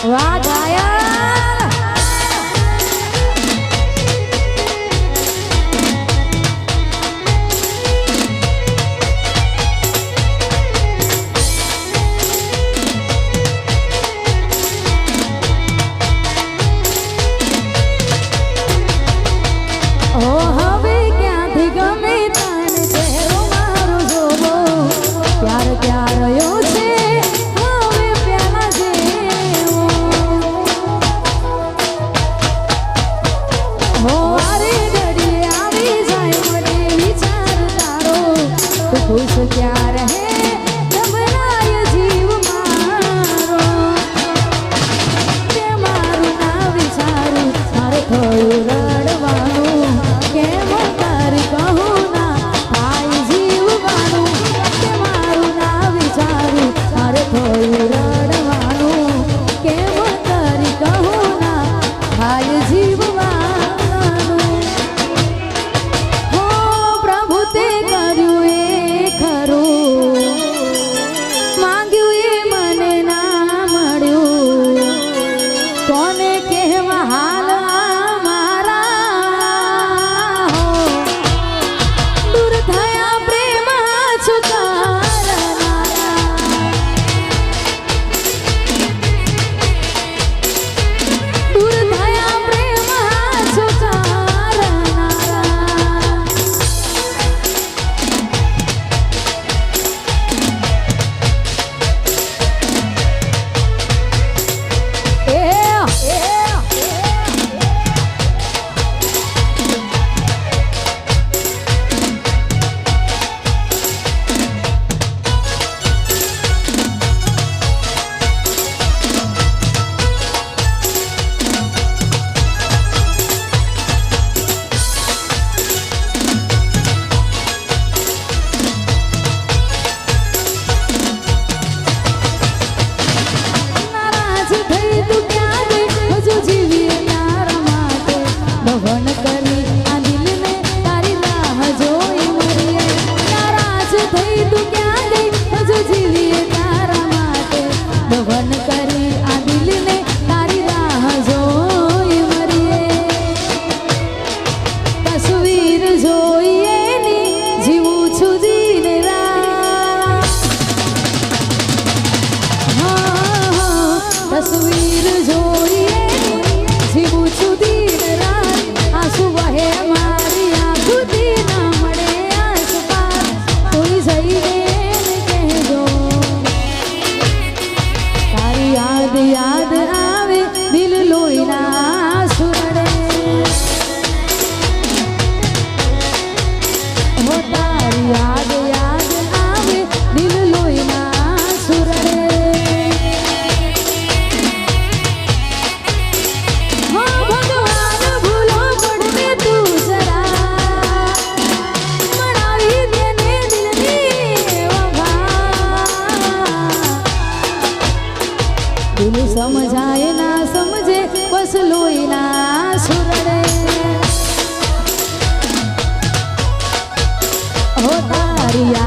વાહ ગાયક खुश क्या रहे घबराय जीव मारो के मारू ना विचारू मारे थोड़ू रड़वाणू केम तारी कहूँ ना भाई जीव मारू के मारू ना विचारू मारे थोड़ू रड़वाणू केम तारी कहूँ ना भाई जीव तस्वीर જોઈએ જીવું છું દિન રાત આંસુ વહે મારી આંખોથી ના મળે આસપાસ કોઈ જઈને કહેજો તારી યાદ યાદ આવે દિલ લોહીના સુરડે હો તારી યાદ યાદ આવે દિલ લોહીના સુરડે दिल समझाए ना समझे बस लोई ना सुरड़े हो तारिया